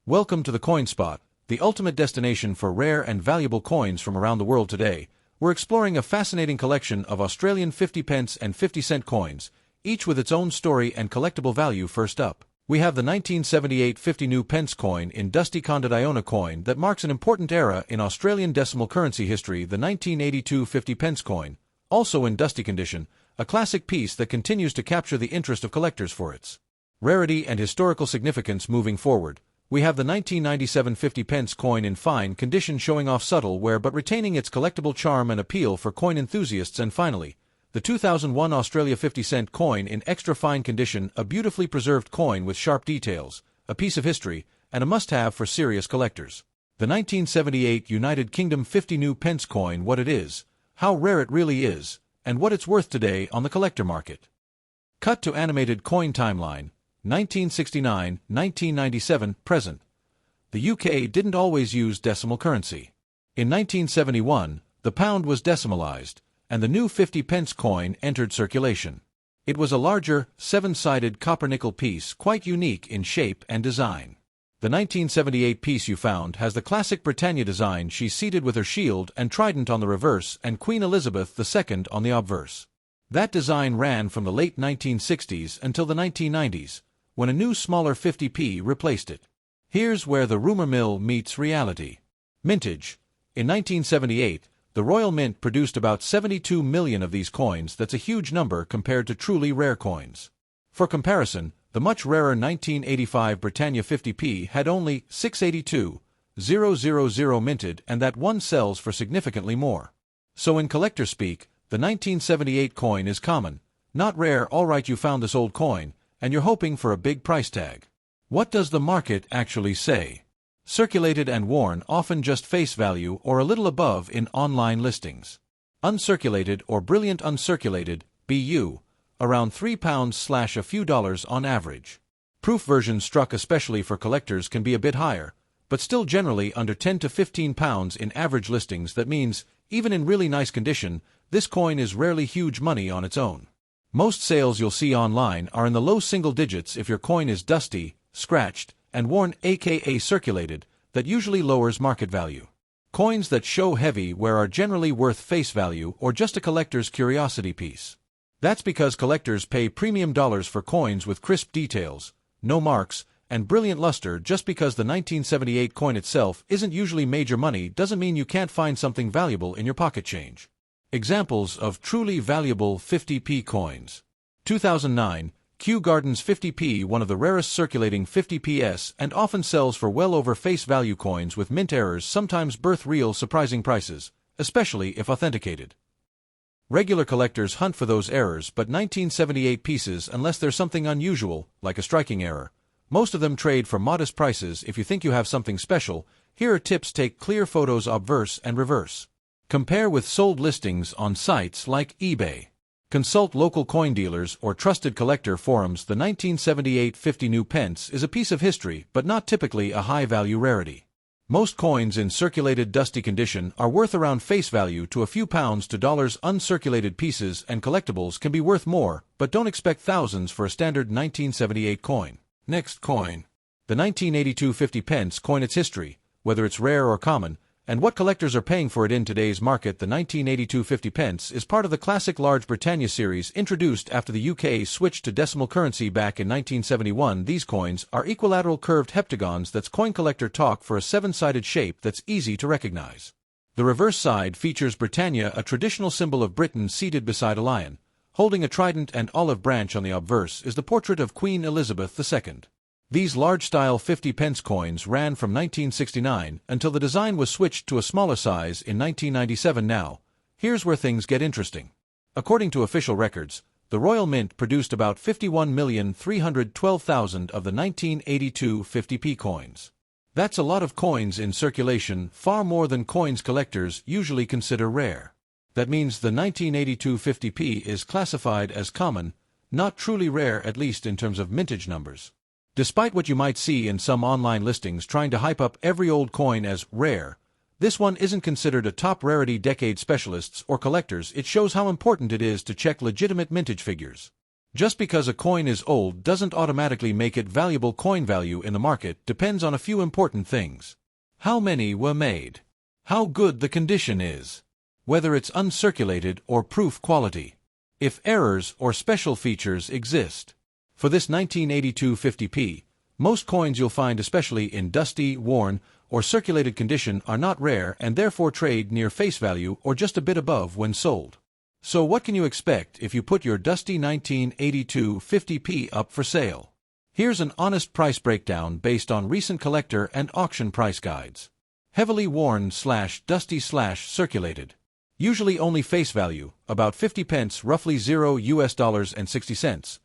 Welcome to the Coin Spot, the ultimate destination for rare and valuable coins from around the world today. We're exploring a fascinating collection of Australian 50 pence and 50-cent coins, each with its own story and collectible value. First up, we have the 1978 50 new pence coin in dusty Condit coin that marks an important era in Australian decimal currency history. The 1982 50 pence coin, also in dusty condition, a classic piece that continues to capture the interest of collectors for its rarity and historical significance. Moving forward, we have the 1997 50 pence coin in fine condition, showing off subtle wear but retaining its collectible charm and appeal for coin enthusiasts. And finally, the 2001 Australia 50-cent coin in extra fine condition, a beautifully preserved coin with sharp details, a piece of history, and a must-have for serious collectors. The 1978 United Kingdom 50 new pence coin, what it is, how rare it really is, and what it's worth today on the collector market. Cut to animated coin timeline. 1969, 1997, present. The UK didn't always use decimal currency. In 1971, the pound was decimalized, and the new 50 pence coin entered circulation. It was a larger, seven-sided copper-nickel piece, quite unique in shape and design. The 1978 piece you found has the classic Britannia design. She's seated with her shield and trident on the reverse and Queen Elizabeth II on the obverse. That design ran from the late 1960s until the 1990s, when a new smaller 50p replaced it. Here's where the rumor mill meets reality. Mintage. In 1978, the Royal Mint produced about 72 million of these coins. That's a huge number compared to truly rare coins. For comparison, the much rarer 1985 Britannia 50p had only 682,000 minted, and that one sells for significantly more. So in collector speak, the 1978 coin is common, not rare. Alright, you found this old coin, and you're hoping for a big price tag. What does the market actually say? Circulated and worn, often just face value or a little above in online listings. Uncirculated or brilliant uncirculated, BU, around £3 / a few dollars on average. Proof versions struck especially for collectors can be a bit higher, but still generally under £10 to £15 in average listings. That means, even in really nice condition, this coin is rarely huge money on its own. Most sales you'll see online are in the low single digits. If your coin is dusty, scratched, and worn, aka circulated, that usually lowers market value. Coins that show heavy wear are generally worth face value or just a collector's curiosity piece. That's because collectors pay premium dollars for coins with crisp details, no marks, and brilliant luster. Just because the 1978 coin itself isn't usually major money doesn't mean you can't find something valuable in your pocket change. Examples of truly valuable 50p coins. 2009, Kew Gardens 50p, one of the rarest circulating 50ps and often sells for well over face value. Coins with mint errors sometimes birth real surprising prices, especially if authenticated. Regular collectors hunt for those errors, but 1978 pieces, unless there's something unusual, like a striking error, most of them trade for modest prices. If you think you have something special, here are tips. Take clear photos obverse and reverse. Compare with sold listings on sites like eBay. Consult local coin dealers or trusted collector forums. The 1978 50 new pence is a piece of history, but not typically a high-value rarity. Most coins in circulated dusty condition are worth around face value to a few pounds to dollars. Uncirculated pieces and collectibles can be worth more, but don't expect thousands for a standard 1978 coin. Next coin. The 1982 50 pence coin. Its history, whether it's rare or common, and what collectors are paying for it in today's market. The 1982 50 pence is part of the classic Large Britannia series introduced after the UK switched to decimal currency back in 1971. These coins are equilateral curved heptagons. That's coin collector talk for a seven-sided shape that's easy to recognize. The reverse side features Britannia, a traditional symbol of Britain, seated beside a lion. Holding a trident and olive branch on the obverse is the portrait of Queen Elizabeth II. These large-style 50 pence coins ran from 1969 until the design was switched to a smaller size in 1997. Now, here's where things get interesting. According to official records, the Royal Mint produced about 51,312,000 of the 1982 50p coins. That's a lot of coins in circulation, far more than coins collectors usually consider rare. That means the 1982 50p is classified as common, not truly rare, at least in terms of mintage numbers. Despite what you might see in some online listings trying to hype up every old coin as rare, this one isn't considered a top rarity. Decade specialists or collectors, it shows how important it is to check legitimate mintage figures. Just because a coin is old doesn't automatically make it valuable. Coin value in the market depends on a few important things. How many were made? How good the condition is? Whether it's uncirculated or proof quality. If errors or special features exist. For this 1982 50p, most coins you'll find, especially in dusty, worn, or circulated condition, are not rare and therefore trade near face value or just a bit above when sold. So what can you expect if you put your dusty 1982 50p up for sale? Here's an honest price breakdown based on recent collector and auction price guides. Heavily worn / dusty / circulated. Usually only face value, about 50 pence, roughly $0.60.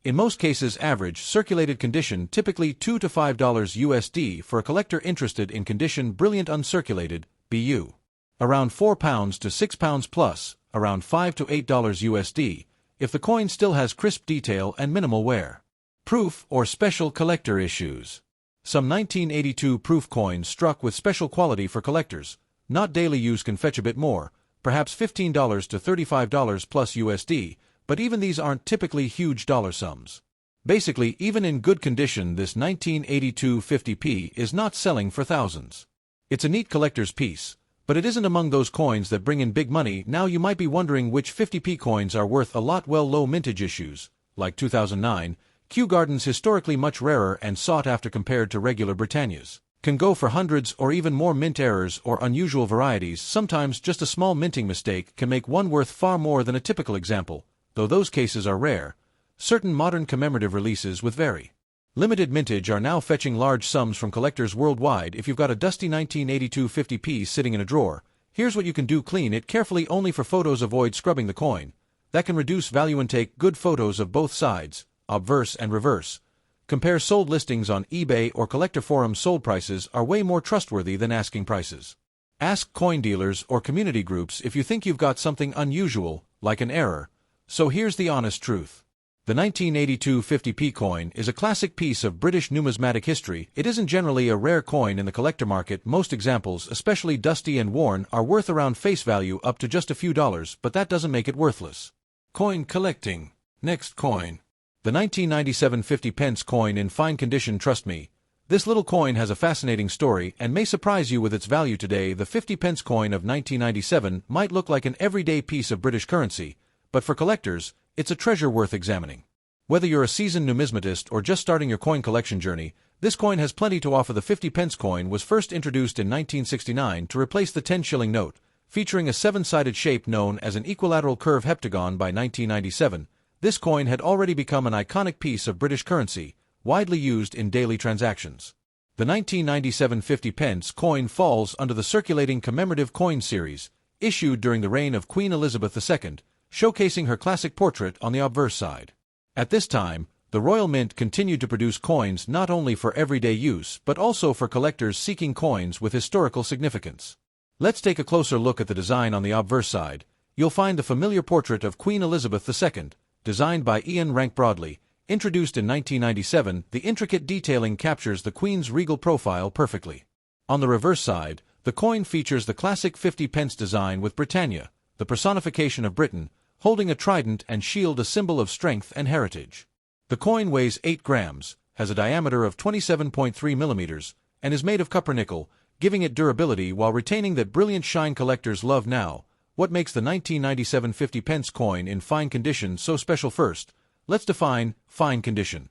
In most cases average circulated condition, typically $2 to $5 for a collector interested in condition. Brilliant uncirculated, BU. Around £4 to £6 plus, around $5 to $8 if the coin still has crisp detail and minimal wear. Proof or special collector issues. Some 1982 proof coins struck with special quality for collectors, not daily use, can fetch a bit more, perhaps $15 to $35 plus USD, but even these aren't typically huge dollar sums. Basically, even in good condition, this 1982 50p is not selling for thousands. It's a neat collector's piece, but it isn't among those coins that bring in big money. Now you might be wondering which 50p coins are worth a lot. Well, low mintage issues, like 2009, Kew Gardens, historically much rarer and sought after compared to regular Britannias, can go for hundreds or even more. Mint errors or unusual varieties, sometimes just a small minting mistake, can make one worth far more than a typical example, though those cases are rare. Certain modern commemorative releases with very limited mintage are now fetching large sums from collectors worldwide. If you've got a dusty 1982 50p sitting in a drawer, here's what you can do: clean it carefully, only for photos. Avoid scrubbing the coin. That can reduce value, and take good photos of both sides, obverse and reverse. Compare sold listings on eBay or collector forums. Sold prices are way more trustworthy than asking prices. Ask coin dealers or community groups if you think you've got something unusual, like an error. So here's the honest truth. The 1982 50p coin is a classic piece of British numismatic history. It isn't generally a rare coin in the collector market. Most examples, especially dusty and worn, are worth around face value up to just a few dollars, but that doesn't make it worthless. Coin collecting. Next coin. The 1997 50 pence coin in fine condition. Trust me, this little coin has a fascinating story and may surprise you with its value today. The 50 pence coin of 1997 might look like an everyday piece of British currency, but for collectors, it's a treasure worth examining. Whether you're a seasoned numismatist or just starting your coin collection journey, this coin has plenty to offer. The 50 pence coin was first introduced in 1969 to replace the 10-shilling note, featuring a 7-sided shape known as an equilateral curve heptagon. By 1997, this coin had already become an iconic piece of British currency, widely used in daily transactions. The 1997 50 pence coin falls under the circulating commemorative coin series, issued during the reign of Queen Elizabeth II, showcasing her classic portrait on the obverse side. At this time, the Royal Mint continued to produce coins not only for everyday use but also for collectors seeking coins with historical significance. Let's take a closer look at the design. On the obverse side, you'll find the familiar portrait of Queen Elizabeth II, designed by Ian Rank Broadley. Introduced in 1997, the intricate detailing captures the Queen's regal profile perfectly. On the reverse side, the coin features the classic 50 pence design with Britannia, the personification of Britain, holding a trident and shield, a symbol of strength and heritage. The coin weighs 8 grams, has a diameter of 27.3 millimeters, and is made of copper nickel, giving it durability while retaining that brilliant shine collectors love. Now, what makes the 1997 50 pence coin in fine condition so special? First, let's define fine condition.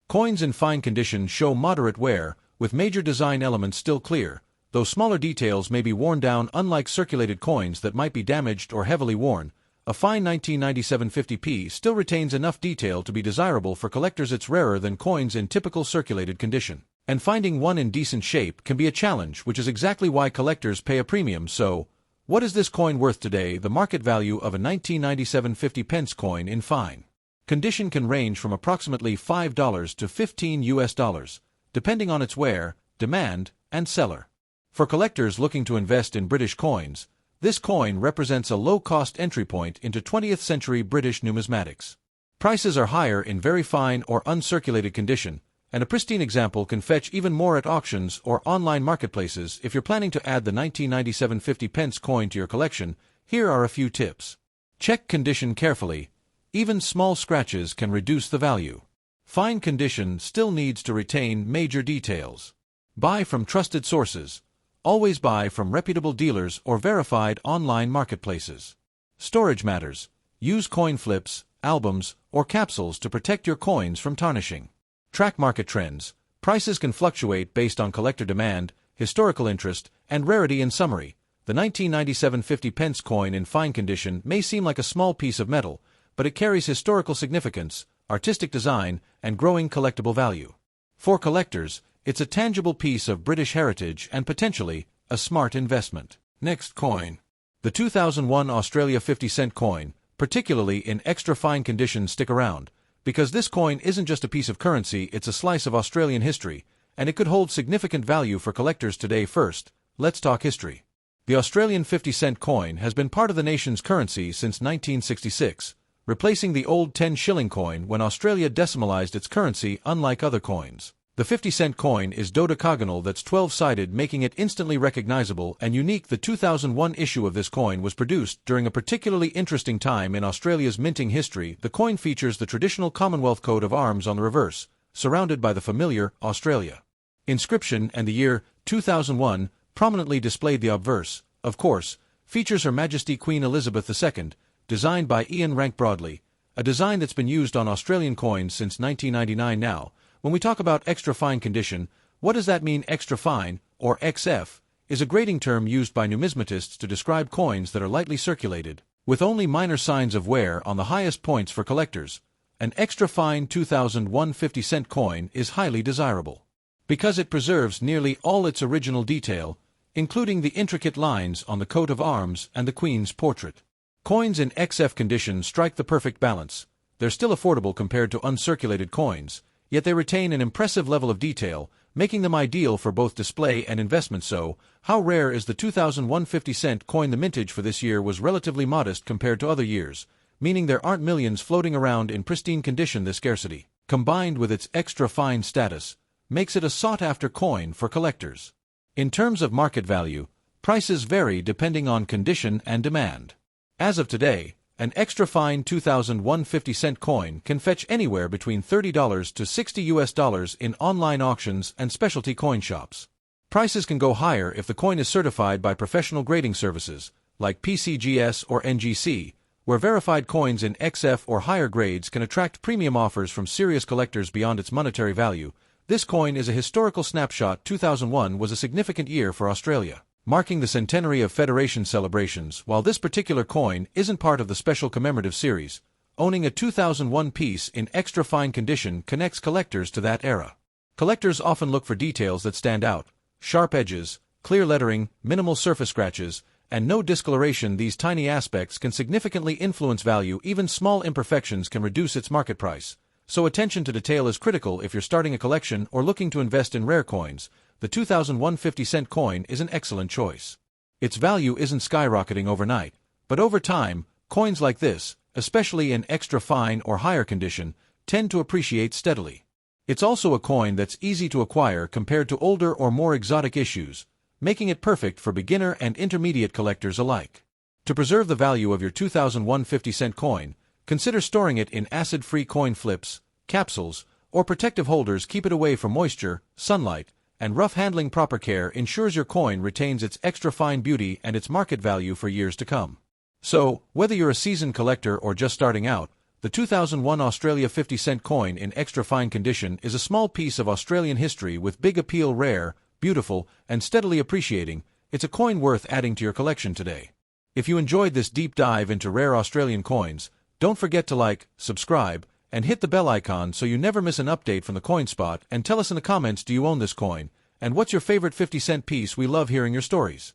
Coins in fine condition show moderate wear, with major design elements still clear, though smaller details may be worn down. Unlike circulated coins that might be damaged or heavily worn, a fine 1997 50p still retains enough detail to be desirable for collectors. It's rarer than coins in typical circulated condition, and finding one in decent shape can be a challenge, which is exactly why collectors pay a premium. So, what is this coin worth today? The market value of a 1997 50 pence coin in fine condition can range from approximately $5 to $15, depending on its wear, demand, and seller. For collectors looking to invest in British coins, this coin represents a low-cost entry point into 20th century British numismatics. Prices are higher in very fine or uncirculated condition, and a pristine example can fetch even more at auctions or online marketplaces. If you're planning to add the 1997 50 pence coin to your collection, here are a few tips. Check condition carefully. even small scratches can reduce the value. Fine condition still needs to retain major details. Buy from trusted sources. Always buy from reputable dealers or verified online marketplaces. Storage matters. Use coin flips, albums, or capsules to protect your coins from tarnishing. Track market trends. Prices can fluctuate based on collector demand, historical interest, and rarity. In summary, the 1997 50 pence coin in fine condition may seem like a small piece of metal, but it carries historical significance, artistic design, and growing collectible value. For collectors, it's a tangible piece of British heritage and potentially a smart investment. Next coin. The 2001 Australia 50-cent coin, particularly in extra fine condition, stick around, because this coin isn't just a piece of currency, it's a slice of Australian history, and it could hold significant value for collectors today. First, let's talk history. The Australian 50-cent coin has been part of the nation's currency since 1966, replacing the old 10-shilling coin when Australia decimalised its currency. Unlike other coins, the 50-cent coin is dodecagonal, that's 12-sided, making it instantly recognizable and unique. The 2001 issue of this coin was produced during a particularly interesting time in Australia's minting history. The coin features the traditional Commonwealth coat of arms on the reverse, surrounded by the familiar Australia inscription, and the year 2001 prominently displayed. The obverse, of course, features Her Majesty Queen Elizabeth II, designed by Ian Rank Broadley, a design that's been used on Australian coins since 1999. Now, when we talk about extra fine condition, what does that mean? Extra fine, or XF, is a grading term used by numismatists to describe coins that are lightly circulated, with only minor signs of wear on the highest points. For collectors, an extra fine 2001 50-cent coin is highly desirable, because it preserves nearly all its original detail, including the intricate lines on the coat of arms and the Queen's portrait. Coins in XF condition strike the perfect balance. They're still affordable compared to uncirculated coins, yet they retain an impressive level of detail, making them ideal for both display and investment. So, how rare is the 2001 50-cent coin? The mintage for this year was relatively modest compared to other years, meaning there aren't millions floating around in pristine condition. This scarcity, combined with its extra fine status, makes it a sought-after coin for collectors. In terms of market value, prices vary depending on condition and demand. As of today, an extra fine 2001 50-cent coin can fetch anywhere between $30 to $60 in online auctions and specialty coin shops. Prices can go higher if the coin is certified by professional grading services, like PCGS or NGC, where verified coins in XF or higher grades can attract premium offers from serious collectors. Beyond its monetary value, this coin is a historical snapshot. 2001 was a significant year for Australia, marking the centenary of Federation celebrations. While this particular coin isn't part of the special commemorative series, owning a 2001 piece in extra fine condition connects collectors to that era. Collectors often look for details that stand out: sharp edges, clear lettering, minimal surface scratches, and no discoloration. These tiny aspects can significantly influence value. Even small imperfections can reduce its market price. So attention to detail is critical if you're starting a collection or looking to invest in rare coins. The 2001 50-cent coin is an excellent choice. Its value isn't skyrocketing overnight, but over time, coins like this, especially in extra fine or higher condition, tend to appreciate steadily. It's also a coin that's easy to acquire compared to older or more exotic issues, making it perfect for beginner and intermediate collectors alike. To preserve the value of your 2001 50-cent coin, consider storing it in acid-free coin flips, capsules, or protective holders. Keep it away from moisture, sunlight, and rough handling. Proper care ensures your coin retains its extra fine beauty and its market value for years to come. So, whether you're a seasoned collector or just starting out, the 2001 Australia 50-cent coin in extra fine condition is a small piece of Australian history with big appeal. Rare, beautiful, and steadily appreciating, it's a coin worth adding to your collection today. If you enjoyed this deep dive into rare Australian coins, don't forget to like, subscribe, and hit the bell icon so you never miss an update from the Coin Spot. And tell us in the comments, do you own this coin? And what's your favorite 50-cent piece? We love hearing your stories.